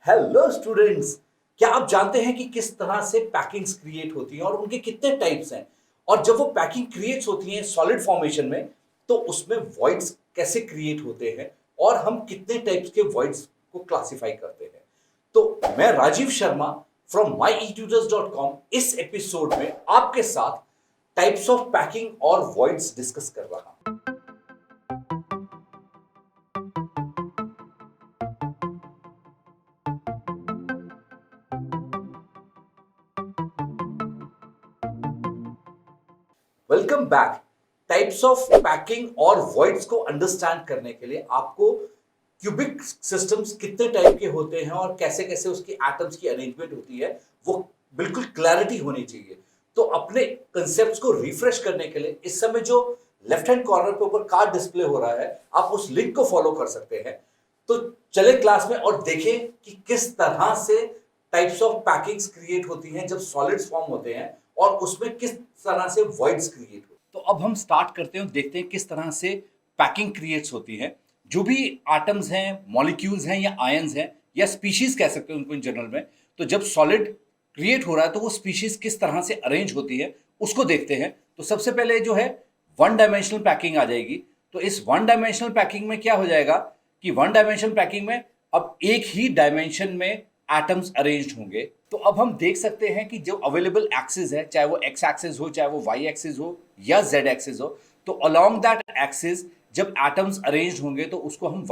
Hello students. क्या आप जानते हैं कि किस तरह से पैकिंग्स क्रिएट होती हैं और उनके कितने टाइप्स हैं? और जब वो पैकिंग क्रिएट्स होती हैं सॉलिड फॉर्मेशन में, तो उसमें वॉइड्स कैसे क्रिएट होते हैं और हम कितने टाइप्स के वॉइड्स को क्लासिफाई करते हैं? तो मैं राजीव शर्मा फ्रॉम myetutors.com इस एपिसोड में आपके साथ टाइप्स ऑफ पैकिंग और वॉइड्स डिस्कस कर रहा हूं। Welcome back. Types of packing और वॉइड्स को अंडरस्टैंड करने के लिए आपको क्यूबिक सिस्टम्स कितने टाइप के होते हैं और कैसे कैसे उसकी एटम्स की अरेंजमेंट होती है, वो बिल्कुल क्लैरिटी होनी चाहिए। तो अपने कंसेप्ट्स को रिफ्रेश करने के लिए इस समय जो लेफ्ट हैंड कॉर्नर पे ऊपर कार्ड डिस्प्ले हो रहा है, आप उस लिंक को फॉलो कर सकते हैं। तो चले क्लास में और देखें कि किस तरह से टाइप्स ऑफ पैकिंग्स क्रिएट होती हैं जब सॉलिड्स फॉर्म होते हैं और उसमें किस तरह से वॉइड्स क्रिएट होते हैं। तो अब हम स्टार्ट करते हैं, देखते हैं किस तरह से पैकिंग क्रिएट्स होती है। जो भी एटम्स हैं, मॉलिक्यूल्स हैं या आयंस हैं या स्पीशीज कह सकते हैं उनको इन जनरल में, तो जब सॉलिड क्रिएट हो रहा है तो वो स्पीशीज किस तरह से अरेंज होती है उसको देखते हैं। तो सबसे पहले जो है वन डायमेंशनल पैकिंग आ जाएगी। तो इस वन डायमेंशनल पैकिंग में क्या हो जाएगा कि वन डायमेंशनल पैकिंग में अब एक ही डायमेंशन में एटम्स अरेंज्ड होंगे। तो अब हम देख सकते हैं कि जो अवेलेबल एक्सिस है, चाहे वो एक्स एक्सिस हो, चाहे वो वाई एक्सिस हो या जेड एक्सिस हो, तो अलोंग दैट एक्सिस जब एटम्स अरेंज्ड होंगे तो उसको हम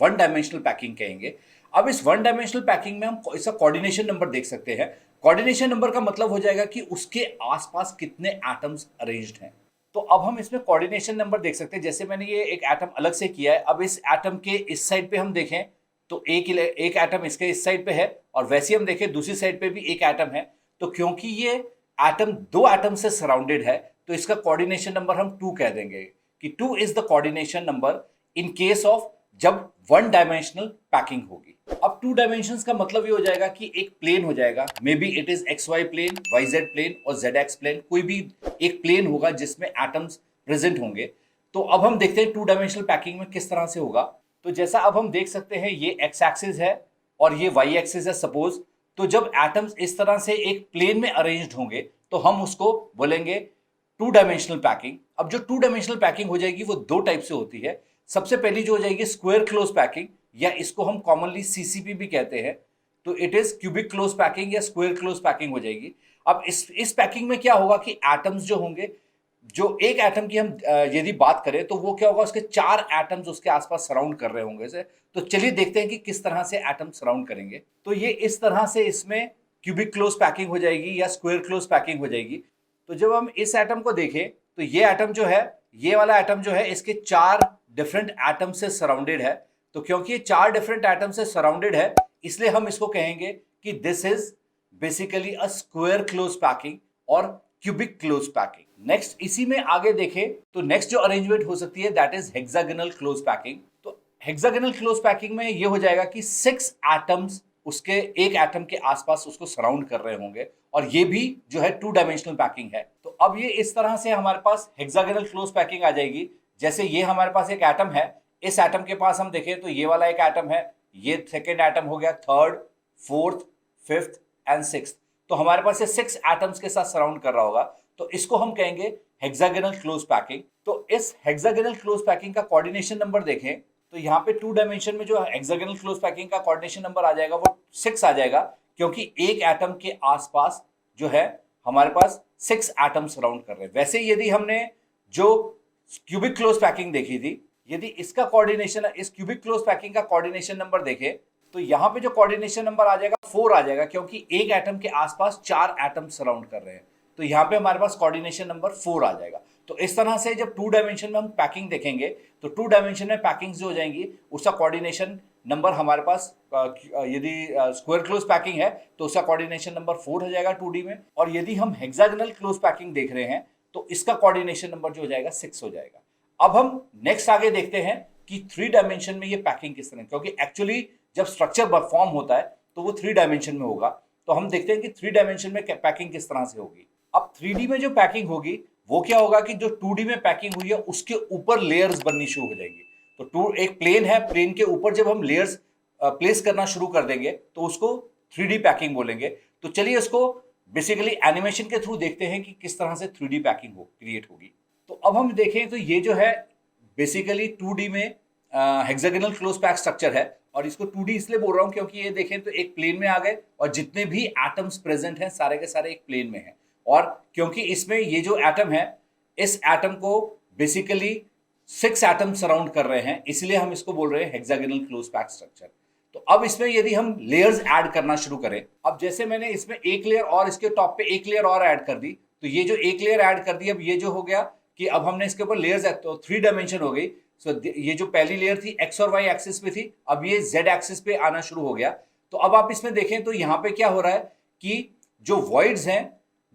वन डायमेंशनल पैकिंग कहेंगे। अब इस वन डायमेंशनल पैकिंग में हम इसका कोऑर्डिनेशन नंबर देख सकते हैं। कोऑर्डिनेशन नंबर का मतलब हो जाएगा कि उसके आसपास कितने एटम्स अरेंज्ड हैं। तो अब हम इसमें कोऑर्डिनेशन नंबर देख सकते हैं। जैसे मैंने ये एक एटम अलग से किया है, अब इस एटम के इस साइड पे हम देखें तो एक एटम इसके इस साइड पे है और वैसे हम देखें दूसरी साइड पे भी एक एटम है। तो क्योंकि ये एटम दो एटम से सराउंडेड है तो इसका कोऑर्डिनेशन नंबर हम 2 कह देंगे कि 2 is the coordination number in case of जब वन डायमेंशनल पैकिंग होगी। अब 2 डायमेंशंस का मतलब ये हो जाएगा कि एक प्लेन हो जाएगा, maybe it is X Y plane, Y Z plane और जेड एक्स प्लेन, कोई भी एक प्लेन होगा जिसमें एटम्स प्रेजेंट होंगे। तो अब हम देखते हैं 2 डायमेंशनल पैकिंग में किस तरह से होगा। तो जैसा अब हम देख सकते हैं ये एक्स एक्सिस है और ये वाई एक्सिस है सपोज। तो जब एटम्स इस तरह से एक प्लेन में अरेंज्ड होंगे तो हम उसको बोलेंगे 2 डायमेंशनल पैकिंग। अब जो 2 डायमेंशनल पैकिंग हो जाएगी वो 2 टाइप से होती है। सबसे पहली जो हो जाएगी स्क्वायर क्लोज पैकिंग, या इसको हम कॉमनली सीसीपी भी कहते हैं। तो it is cubic close packing या स्क्वायर क्लोज पैकिंग हो जाएगी। अब इस पैकिंग में क्या होगा कि एटम्स जो होंगे, जो एक एटम की हम यदि बात करें तो वो क्या होगा, उसके 4 एटम्स उसके आसपास सराउंड कर रहे होंगे से। तो चलिए देखते हैं कि किस तरह से एटम सराउंड करेंगे। तो ये इस तरह से इसमें क्यूबिक क्लोज पैकिंग हो जाएगी या स्क्वायर क्लोज पैकिंग हो जाएगी। तो जब हम इस एटम को देखें तो ये एटम जो है, ये वाला एटम जो है, इसके 4 डिफरेंट एटम से सराउंडेड है। तो क्योंकि ये 4 डिफरेंट एटम से सराउंडेड है इसलिए हम इसको कहेंगे कि this is basically a square close packing और क्यूबिक क्लोज पैकिंग। नेक्स्ट इसी में आगे देखें तो नेक्स्ट जो अरेंजमेंट हो सकती है that is hexagonal close packing. तो हेक्सागोनल क्लोज पैकिंग में ये हो जाएगा कि 6 एटम्स उसके एक एटम के आसपास उसको सराउंड कर रहे होंगे और ये भी जो है 2 डायमेंशनल पैकिंग है। तो अब ये इस तरह से हमारे पास हेक्सागोनल क्लोज पैकिंग आ जाएगी। जैसे ये हमारे पास एक एटम है, इस एटम के पास हम देखें तो ये वाला एक एटम है, ये सेकेंड एटम हो गया, third, fourth, fifth and sixth. तो हमारे पास ये 6 एटम्स के साथ सराउंड कर रहा होगा। तो इसको हम कहेंगे हेक्सागोनल क्लोज पैकिंग। तो इस हेक्सागोनल क्लोज पैकिंग का कोऑर्डिनेशन नंबर देखें तो यहाँ पे 2 डायमेंशन में जो हेक्सागोनल क्लोज पैकिंग का कोऑर्डिनेशन नंबर आ जाएगा वो 6 आ जाएगा, क्योंकि एक एटम के आसपास जो है हमारे पास 6 एटम सराउंड कर रहे हैं। वैसे यदि हमने जो क्यूबिक क्लोज पैकिंग देखी थी, यदि इसका कोऑर्डिनेशन, इस क्यूबिक क्लोज पैकिंग का कोऑर्डिनेशन नंबर देखें तो यहाँ पे जो कोऑर्डिनेशन नंबर आ जाएगा 4 आ जाएगा, क्योंकि एक एटम के आसपास 4 एटम सराउंड कर रहे हैं। तो यहाँ पे हमारे पास कोऑर्डिनेशन नंबर 4 आ जाएगा। तो इस तरह से जब 2 डायमेंशन में हम पैकिंग देखेंगे तो 2 डायमेंशन में पैकिंग जो हो जाएंगी उसका कोऑर्डिनेशन नंबर हमारे पास, यदि स्क्वायर क्लोज पैकिंग है तो उसका कोऑर्डिनेशन नंबर 4 हो जाएगा 2D में। और यदि हम हेक्सागोनल क्लोज पैकिंग देख रहे हैं तो इसका कोऑर्डिनेशन नंबर जो हो जाएगा 6 हो जाएगा। अब हम नेक्स्ट आगे देखते हैं कि 3 डायमेंशन में ये पैकिंग किस तरह, क्योंकि एक्चुअली जब स्ट्रक्चर फॉर्म होता है तो वो 3 डायमेंशन में होगा। तो हम देखते हैं कि 3 डायमेंशन में पैकिंग किस तरह से होगी। अब 3D में जो पैकिंग होगी वो क्या होगा कि जो 2D में पैकिंग हुई है उसके ऊपर लेयर्स बननी शुरू हो जाएंगी। तो एक प्लेन है, प्लेन के ऊपर जब हम लेयर्स प्लेस करना शुरू कर देंगे तो उसको 3D पैकिंग बोलेंगे। तो चलिए इसको बेसिकली एनिमेशन के थ्रू देखते हैं कि किस तरह से 3D पैकिंग क्रिएट होगी। तो अब हम देखें तो ये जो है बेसिकली 2D में हेक्सागोनल क्लोज पैक स्ट्रक्चर है, और इसको 2D इसलिए बोल रहा हूं क्योंकि ये देखें तो एक प्लेन में आ गए और जितने भी एटम्स प्रेजेंट हैं सारे के सारे एक प्लेन में हैं, और क्योंकि इसमें ये जो एटम है इस एटम को बेसिकली 6 एटम सराउंड कर रहे हैं, इसलिए हम इसको बोल रहे हैं हेक्सागोनल क्लोज पैक स्ट्रक्चर। तो अब इसमें यदि हम लेयर्स ऐड करना शुरू करें, अब जैसे मैंने इसमें एक लेयर और इसके टॉप पे एक लेयर और ऐड कर दी, तो ये जो एक लेयर ऐड कर दी, अब ये जो हो गया कि अब हमने इसके ऊपर लेयर्स, तो 3 डायमेंशन हो गई। सो ये जो पहली लेयर थी एक्स और वाई एक्सिस पे थी, अब ये जेड एक्सिस पे आना शुरू हो गया। तो अब आप इसमें देखें तो यहाँ पे क्या हो रहा है कि जो वॉइड्स हैं,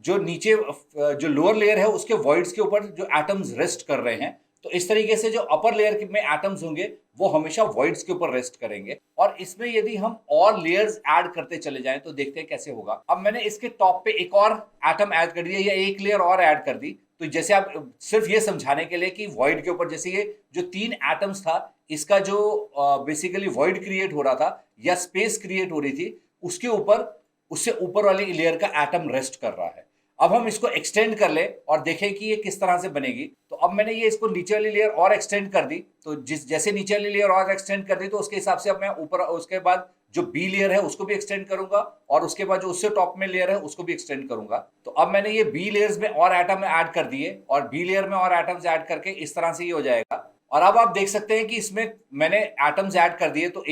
जो नीचे जो लोअर लेयर है उसके वॉइड्स के ऊपर जो एटम्स रेस्ट कर रहे हैं, तो इस तरीके से जो अपर लेयर में एटम्स होंगे वो हमेशा वॉइड्स के ऊपर रेस्ट करेंगे। और इसमें यदि हम और लेयर्स ऐड करते चले जाएं तो देखते हैं कैसे होगा। अब मैंने इसके टॉप पे एक और एटम ऐड कर दिया या एक लेयर और ऐड कर दी, तो जैसे आप सिर्फ ये समझाने के लिए कि वॉइड के ऊपर जैसे ये जो 3 एटम्स था इसका जो बेसिकली वॉइड क्रिएट हो रहा था या स्पेस क्रिएट हो रही थी, उसके ऊपर उससे ऊपर वाली लेयर का एटम रेस्ट कर रहा है। अब हम इसको एक्सटेंड कर ले और देखें कि ये किस तरह से बनेगी। तो अब मैंने ये इसको नीचे वाली लेयर और एक्सटेंड कर दी, तो जैसे नीचे वाली लेयर और एक्सटेंड कर दी तो उसके हिसाब से अब मैं ऊपर उसके बाद जो बी लेयर है उसको भी एक्सटेंड करूंगा और उसके बाद जो उससे टॉप में लेयर है उसको भी एक्सटेंड करूंगा। तो अब मैंने ये बी लेयर्स में और एटम ऐड कर दिए और बी लेयर में और एटम्स ऐड करके इस तरह से ये हो जाएगा। और अब आप देख सकते हैं कि इसमें मैंने एटम्स ऐड कर दिए, तो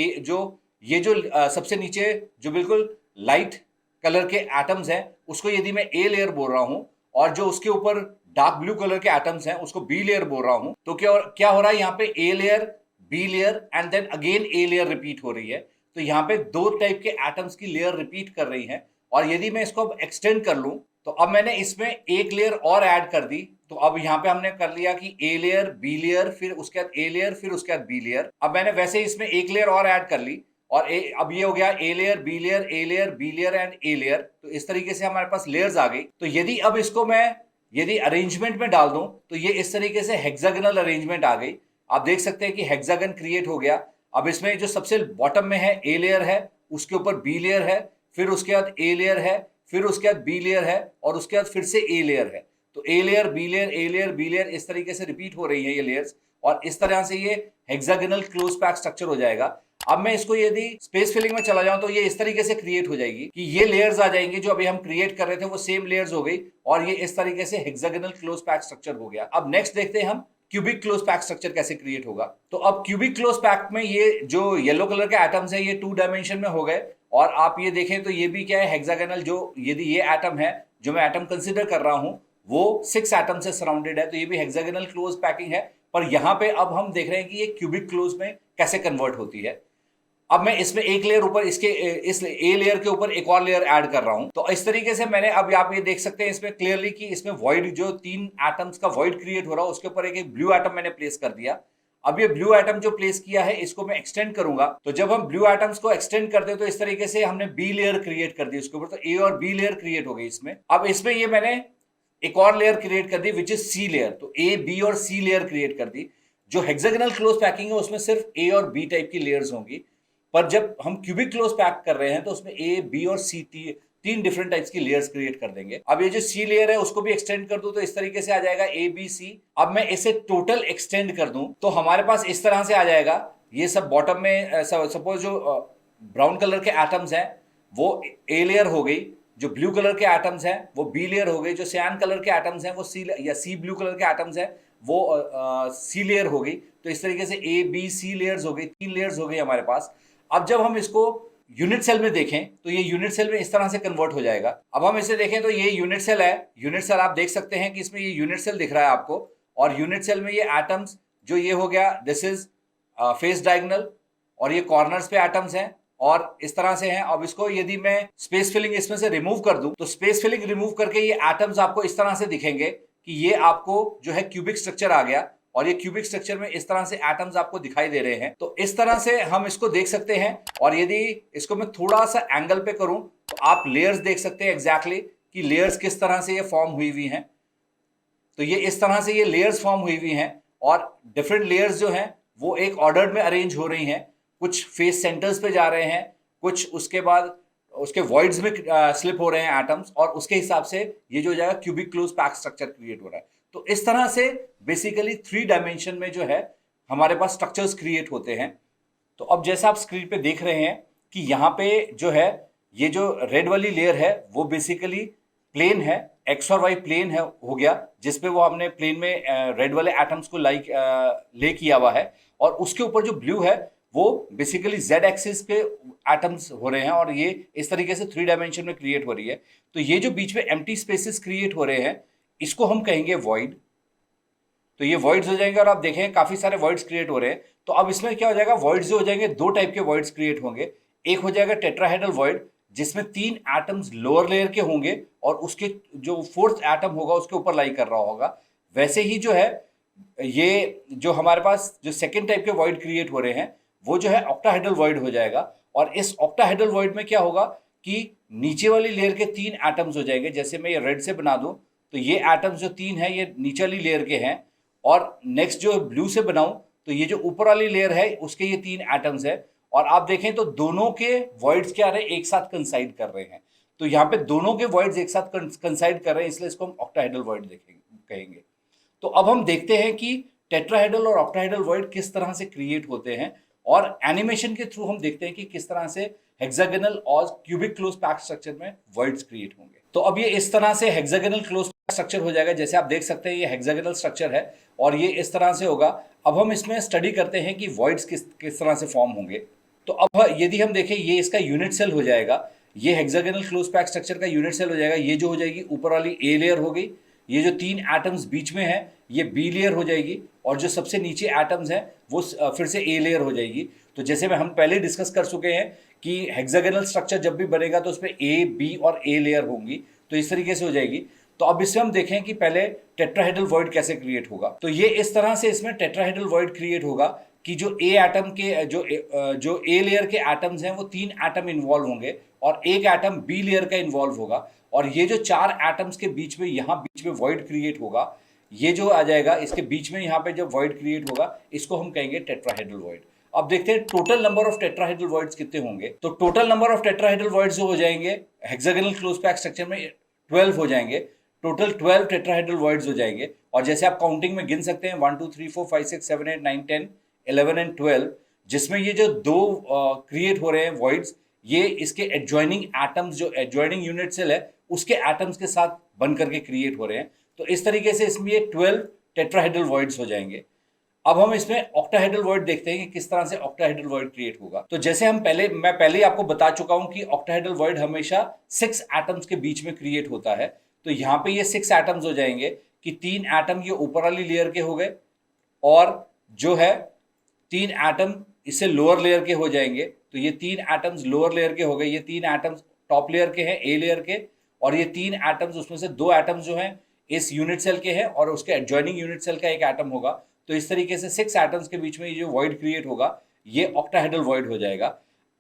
ये जो सबसे नीचे जो बिल्कुल लाइट कलर के एटम्स हैं उसको यदि मैं ए लेयर बोल रहा हूं और जो उसके ऊपर डार्क ब्लू कलर के एटम्स हैं उसको बी लेयर बोल रहा हूं, तो क्या हो रहा है यहाँ पे A layer, B layer and then again A layer repeat हो रही है। तो यहाँ पे 2 टाइप के एटम्स की लेयर रिपीट कर रही हैं। और यदि मैं इसको अब एक्सटेंड कर लूं तो अब मैंने इसमें एक लेयर और ऐड कर दी, तो अब यहाँ पे हमने कर लिया कि ए लेयर, बी लेयर, फिर उसके बाद ए लेयर, फिर उसके बाद बी लेयर। अब मैंने वैसे ही इसमें एक लेयर और ऐड कर ली और अब ये हो गया A layer, B layer, A layer, B layer and A layer. तो इस तरीके से हमारे पास लेयर्स आ गई। तो यदि अब इसको मैं यदि अरेंजमेंट में डाल दूं तो ये इस तरीके से हेक्सागोनल अरेंजमेंट आ गई। आप देख सकते हैं कि हेक्सागन क्रिएट हो गया। अब इसमें जो सबसे बॉटम में है ए लेयर है, उसके ऊपर बी लेयर है, फिर उसके बाद ए लेयर है, फिर उसके बाद बी लेयर है और उसके बाद फिर से ए लेयर है। तो A layer, B layer, A layer, B layer इस तरीके से रिपीट हो रही है ये लेयर्स, और इस तरह से ये हेक्सागोनल क्लोज पैक स्ट्रक्चर हो जाएगा। अब मैं इसको यदि स्पेस फिलिंग में चला जाऊं तो ये इस तरीके से क्रिएट हो जाएगी कि ये लेयर्स आ जाएंगी जो अभी हम क्रिएट कर रहे थे वो सेम लेयर्स हो गई और ये इस तरीके से हेक्सागोनल क्लोज पैक स्ट्रक्चर हो गया। अब नेक्स्ट देखते हैं हम क्यूबिक क्लोज पैक स्ट्रक्चर कैसे क्रिएट होगा। तो अब क्यूबिक क्लोज पैक में ये जो येलो कलर के एटम्स है ये 2 डायमेंशन में हो गए, और आप ये देखें तो ये भी क्या है हेक्सागोनल, जो यदि ये एटम है जो मैं एटम कंसिडर कर रहा हूं वो 6 एटम से सराउंडेड है, तो ये भी हेक्सागोनल क्लोज पैकिंग है। पर यहाँ पे अब हम देख रहे हैं कि ये क्यूबिक क्लोज में कैसे कन्वर्ट होती है। अब मैं इसमें एक लेयर ऊपर इसके इस ए लेयर के ऊपर एक और लेयर ऐड कर रहा हूं। तो इस तरीके से मैंने अब आप ये देख सकते हैं इसमें क्लियरली कि इसमें वॉइड जो 3 एटम्स का वॉइड क्रिएट हो रहा है उसके ऊपर एक ब्लू एटम मैंने प्लेस कर दिया। अब ये ब्लू एटम जो प्लेस किया है इसको मैं एक्सटेंड करूंगा। तो जब हम ब्लू एटम्स को एक्सटेंड करते हैं तो इस तरीके से हमने बी लेयर क्रिएट कर दी उसके ऊपर, तो ए और बी लेयर क्रिएट हो गई इसमें। अब इसमें ये मैंने एक और लेयर क्रिएट कर दी विच इज सी लेयर, तो ए, बी और सी लेयर क्रिएट कर दी। जो हेक्सागोनल क्लोज पैकिंग है उसमें सिर्फ ए और बी टाइप की लेयर्स होंगी, पर जब हम क्यूबिक क्लोज पैक कर रहे हैं तो उसमें ए, बी और सी 3 डिफरेंट टाइप्स की लेयर्स क्रिएट कर देंगे। अब ये जो सी लेयर है उसको भी एक्सटेंड कर दूं तो इस तरीके से आ जाएगा ए, बी, सी। अब मैं इसे टोटल एक्सटेंड कर दूं तो हमारे पास इस तरह से आ जाएगा। ये सब बॉटम में सपोज जो ब्राउन कलर के एटम्स हैं वो ए लेयर हो गई, जो ब्लू कलर के एटम्स हैं वो बी लेयर हो गई, जो सियान कलर के एटम्स हैं वो सी ब्लू कलर के एटम्स हैं वो सी लेयर हो गई। तो इस तरीके से ए, बी, सी लेयर्स हो गई, 3 लेयर्स हो गई हमारे पास। अब जब हम इसको यूनिट सेल में देखें तो ये यूनिट सेल में इस तरह से कन्वर्ट हो जाएगा। अब हम इसे देखें तो ये यूनिट सेल है। यूनिट सेल आप देख सकते हैं कि इसमें ये यूनिट सेल दिख रहा है आपको, और यूनिट सेल में ये एटम्स जो ये हो गया दिस इज फेस डायगोनल, और ये कॉर्नर्स पे एटम्स हैं और इस तरह से हैं। अब इसको यदि मैं स्पेस फिलिंग इसमें से रिमूव कर दूं तो स्पेस फिलिंग रिमूव करके ये एटम्स आपको इस तरह से दिखेंगे कि ये आपको जो है क्यूबिक स्ट्रक्चर आ गया, और ये क्यूबिक स्ट्रक्चर में इस तरह से एटम्स आपको दिखाई दे रहे हैं। तो इस तरह से हम इसको देख सकते हैं। और यदि इसको मैं थोड़ा सा एंगल पे करूं तो आप लेयर्स देख सकते हैं एग्जैक्टली कि लेयर्स किस तरह से ये फॉर्म हुई हुई हैं। तो ये इस तरह से ये लेयर्स फॉर्म हुई हुई हैं और डिफरेंट लेयर्स जो हैं वो एक ऑर्डर में अरेंज हो रही हैं। कुछ फेस सेंटर्स पे जा रहे हैं, कुछ उसके बाद उसके वॉइड्स में स्लिप हो रहे हैं एटम्स, और उसके हिसाब से ये जो हो जाएगा cubic close pack structure create हो रहा है। तो इस तरह से बेसिकली 3 डायमेंशन में जो है हमारे पास स्ट्रक्चर्स क्रिएट होते हैं। तो अब जैसा आप स्क्रीन पे देख रहे हैं कि यहाँ पे जो है ये जो रेड वाली लेयर है वो बेसिकली प्लेन है, एक्स और वाई प्लेन है हो गया, जिसपे वो हमने प्लेन में रेड वाले एटम्स को ले किया हुआ है, और उसके ऊपर जो ब्लू है वो बेसिकली जेड एक्सिस पे एटम्स हो रहे हैं, और ये इस तरीके से 3 डायमेंशन में क्रिएट हो रही है। तो ये जो बीच में एम्प्टी स्पेसेस क्रिएट हो रहे हैं इसको हम कहेंगे वॉइड। तो ये वॉइड्स हो जाएंगे, और आप देखें काफी सारे वॉइड्स क्रिएट हो रहे हैं। तो अब इसमें क्या हो जाएगा, वॉइड्स जो हो जाएंगे 2 टाइप के वॉइड्स क्रिएट होंगे। एक हो जाएगा टेट्राहेड्रल वॉइड जिसमें 3 एटम्स लोअर लेयर के होंगे और उसके जो 4th एटम होगा उसके ऊपर लाई कर रहा होगा। वैसे ही जो है ये जो हमारे पास जो सेकेंड टाइप के वॉइड क्रिएट हो रहे हैं वो जो है ऑक्टाहेड्रल वॉइड हो जाएगा। और इस ऑक्टाहेड्रल वॉइड में क्या होगा कि नीचे वाली लेयर के 3 एटम्स हो जाएंगे। जैसे मैं ये रेड से बना दूं तो ये एटम्स जो 3 है ये नीचे वाली लेयर के हैं, और नेक्स्ट जो ब्लू से बनाऊं तो ये जो ऊपर वाली लेयर है उसके ये 3 एटम्स है। और आप देखें तो दोनों के वॉइड्स क्या रहे, एक साथ कंसाइड कर रहे हैं। तो यहाँ पे दोनों के वॉइड्स एक साथ कंसाइड कर रहे हैं, इसलिए इसको हम ऑक्टाहेड्रल वॉइड कहेंगे। तो अब हम देखते हैं कि टेट्राहेड्रल और ऑक्टाहेड्रल वॉइड किस तरह से क्रिएट होते हैं, और एनिमेशन के थ्रू हम देखते हैं कि किस तरह से हेक्सागोनल और क्यूबिक क्लोज पैक स्ट्रक्चर में वॉइड्स क्रिएट होंगे। तो अब ये इस तरह से हेक्सागोनल क्लोज स्ट्रक्चर हो जाएगा। जैसे आप देख सकते हैं ये हेक्सागोनल स्ट्रक्चर है और ये इस तरह से होगा। अब हम इसमें स्टडी करते हैं कि वॉइड्स किस तरह से फॉर्म होंगे। तो अब यदि हम देखें ये इसका यूनिट सेल हो जाएगा, ये हेक्सागोनल क्लोज पैक स्ट्रक्चर का यूनिट सेल हो जाएगा। ये जो हो जाएगी ऊपर वाली ए लेयर हो गई, ये जो 3 एटम्स बीच में है ये बी लेयर हो जाएगी, और जो सबसे नीचे एटम्स हैं वो फिर से ए लेयर हो जाएगी। तो जैसे में हम पहले डिस्कस कर चुके हैं कि हेक्सागोनल स्ट्रक्चर जब भी बनेगा तो उसमें ए, बी और ए लेयर होंगी, तो इस तरीके से हो जाएगी। तो अब इसमें हम देखें कि पहले टेट्राहेड्रल वॉइड कैसे क्रिएट होगा। तो ये इस तरह से इसमें टेट्राहेड्रल वॉइड क्रिएट होगा कि जो ए एटम के जो ए लेयर के एटम्स हैं वो 3 एटम इन्वॉल्व होंगे और एक एटम बी लेयर का इन्वॉल्व होगा, और ये जो 4 एटम्स के बीच में यहाँ बीच में वॉइड क्रिएट होगा, ये जो आ जाएगा इसके बीच में यहाँ पे जब वॉइड क्रिएट होगा इसको हम कहेंगे टेट्राहेड्रल वॉइड। अब देखते हैं total number of tetrahedral voids कितने होंगे। तो total number of tetrahedral voids जो हो जाएंगे हेक्सागोनल क्लोज पैक स्ट्रक्चर में 12 हो जाएंगे। टोटल 12 टेट्राहेड्रल वॉइड्स हो जाएंगे, और जैसे आप काउंटिंग में गिन सकते हैं 1 2 3 4 5 6 7 8 9 10 11 एंड 12, जिसमें ये जो 2 क्रिएट हो रहे हैं वॉइड्स, ये इसके एडजॉइनिंग एटम्स जो एडजॉइनिंग यूनिट सेल है उसके एटम्स के साथ बन करके क्रिएट हो रहे हैं। तो इस तरीके से इसमें ये 12 टेट्राहेड्रल वॉइड्स हो जाएंगे। अब हम इसमें ऑक्टाहेड्रल वॉइड देखते हैं कि किस तरह से ऑक्टाहेड्रल वॉइड क्रिएट होगा। तो जैसे मैं पहले ही आपको बता चुका हूं कि ऑक्टाहेड्रल वॉइड हमेशा 6 एटम्स के बीच में क्रिएट होता है। तो यहाँ पे ये 6 एटम्स हो जाएंगे कि 3 एटम ये ऊपर वाली लेयर के हो गए, और जो है 3 एटम इससे लोअर लेयर के हो जाएंगे। तो ये 3 एटम्स लोअर लेयर के हो गए, ये 3 एटम्स टॉप लेयर के हैं ए लेयर के, और ये 3 एटम्स उसमें से 2 एटम्स जो हैं इस यूनिट सेल के हैं और उसके एडजॉइनिंग यूनिट सेल का एक एटम होगा। तो इस तरीके से 6 एटम्स के बीच में ये जो वॉइड क्रिएट होगा ये ऑक्टाहेड्रल वॉइड हो जाएगा।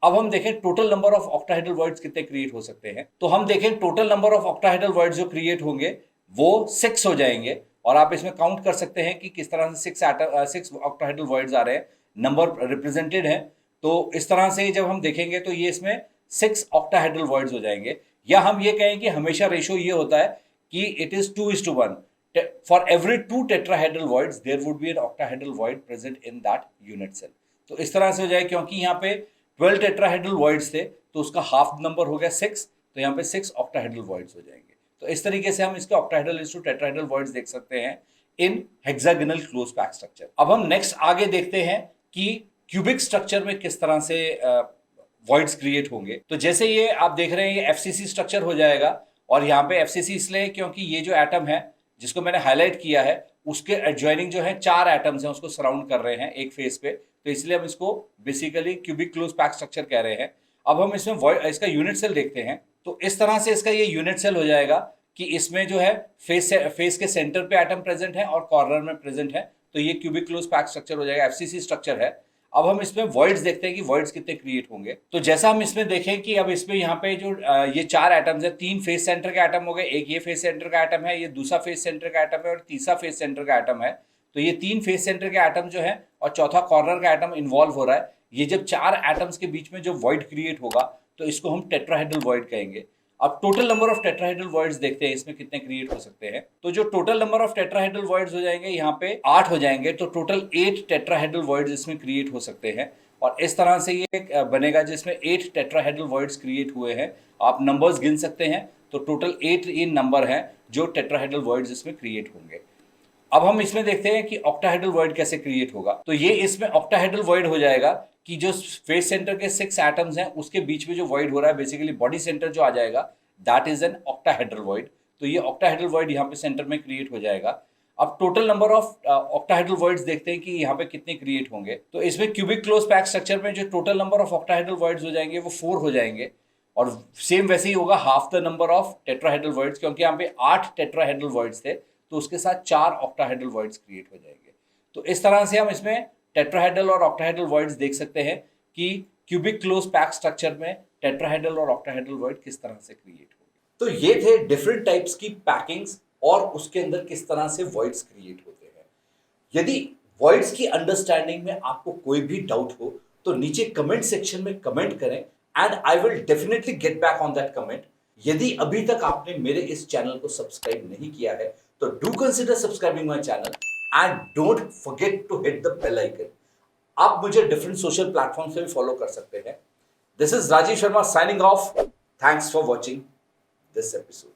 अब हम देखें total number of octahedral voids कितने क्रिएट हो सकते हैं। तो हम देखें total number of octahedral voids जो क्रिएट होंगे वो 6 हो जाएंगे, और आप इसमें काउंट कर सकते हैं कि किस तरह से 6 ऑक्टाहेड्रल वॉइड्स आ रहे हैं, नंबर रिप्रेजेंटेड है। तो इस तरह से जब हम देखेंगे तो ये इसमें 6 ऑक्टाहेड्रल वॉइड्स हो जाएंगे, या हम ये कहें कि हमेशा रेशो ये होता है कि it is 2:1। For every 2 tetrahedral voids there would be an octahedral void present in that unit cell। तो इस तरह से हो जाए, क्योंकि यहाँ पे 12 tetrahedral voids थे तो उसका हाफ नंबर हो गया 6, तो यहाँ पे 6 octahedral voids हो जाएंगे। तो इस तरीके से हम इसके octahedral is to tetrahedral voids देख सकते हैं इन hexagonal closed pack structure। अब हम नेक्स्ट आगे देखते हैं कि क्यूबिक स्ट्रक्चर में किस तरह से वॉइड्स क्रिएट होंगे। तो जैसे ये आप देख रहे हैं ये एफसीसी स्ट्रक्चर हो जाएगा, और यहाँ पे एफसीसी इसलिए क्योंकि ये जो एटम है जिसको मैंने हाईलाइट किया है उसके एडजॉइनिंग जो है 4 एटम्स हैं उसको सराउंड कर रहे हैं एक फेस पे, तो इसलिए हम इसको basically cubic close pack structure कह रहे हैं। अब हम इसमें इसका यूनिट सेल देखते हैं। तो इस तरह से इसका ये यूनिट सेल हो जाएगा कि इसमें जो है फेस के सेंटर पे एटम प्रेजेंट है और कॉर्नर में प्रेजेंट है, तो ये क्यूबिक क्लोज पैक स्ट्रक्चर हो जाएगा, एफसीसी स्ट्रक्चर है। अब हम इसमें वॉइड्स देखते हैं कि वॉइड्स कितने क्रिएट होंगे। तो जैसा हम इसमें देखें कि अब इसमें यहाँ पे जो ये 4 एटम्स है, 3 फेस सेंटर का एटम हो गए, एक ये फेस सेंटर का एटम है, ये दूसरा फेस सेंटर का एटम है और तीसरा फेस सेंटर का एटम है। तो ये 3 फेस सेंटर के एटम जो है और चौथा कॉर्नर का एटम इन्वॉल्व हो रहा है, ये जब 4 एटम्स के बीच में जो वॉइड क्रिएट होगा तो इसको हम टेट्राहेड्रल वॉइड कहेंगे। अब total number of tetrahedral voids देखते हैं इसमें कितने क्रिएट हो सकते हैं। तो जो total number of tetrahedral voids हो जाएंगे यहाँ पे 8 हो जाएंगे, तो टोटल 8 टेट्राहेड्रल वॉइड्स इसमें क्रिएट हो सकते हैं। और इस तरह से ये बनेगा जिसमें 8 टेट्राहेड्रल वॉइड्स क्रिएट हुए हैं। आप नंबर्स गिन सकते हैं, तो टोटल 8 ये नंबर हैं जो टेट्राहेड्रल वॉइड्स इसमें क्रिएट होंगे। अब हम इसमें देखते हैं कि ऑक्टाहेड्रल वॉइड कैसे क्रिएट होगा। तो ये इसमें ऑक्टाहेड्रल वॉइड हो जाएगा कि जो फेस सेंटर के 6 एटम्स हैं उसके बीच में जो वॉइड हो रहा है, बेसिकली बॉडी सेंटर जो आ जाएगा, that is an octahedral void. तो ये ऑक्टाहेड्रल वॉइड यहाँ पे सेंटर में क्रिएट हो जाएगा। अब total number of octahedral voids देखते हैं कि यहाँ पे कितने क्रिएट होंगे। तो इसमें क्यूबिक क्लोज पैक स्ट्रक्चर में जो total number of octahedral voids हो जाएंगे वो 4 हो जाएंगे। और सेम वैसे ही होगा half the number of tetrahedral voids, क्योंकि यहाँ पे 8 टेट्राहेड्रल वॉइड्स थे तो उसके साथ 4 ऑक्टाहेड्रल वॉइड्स क्रिएट हो जाएंगे। तो इस तरह से हम इसमें टेट्राहेड्रल और ऑक्टाहेड्रल वॉइड्स देख सकते हैं कि क्यूबिक क्लोज पैक स्ट्रक्चर में टेट्राहेड्रल और ऑक्टाहेड्रल वॉइड किस तरह से क्रिएट होगी। तो ये थे डिफरेंट टाइप्स की पैकिंग्स और उसके अंदर किस तरह से वॉइड्स क्रिएट होते हैं। यदि वॉइड्स की अंडरस्टैंडिंग में आपको कोई भी डाउट हो तो नीचे कमेंट सेक्शन में कमेंट करें and I will definitely get back on that comment. यदि अभी तक आपने मेरे इस चैनल को सब्सक्राइब नहीं किया है तो do consider subscribing my channel and don't forget to hit the bell icon. आप मुझे डिफरेंट सोशल प्लेटफॉर्म से भी फॉलो कर सकते हैं। This is Rajiv Sharma signing off. Thanks for watching this episode.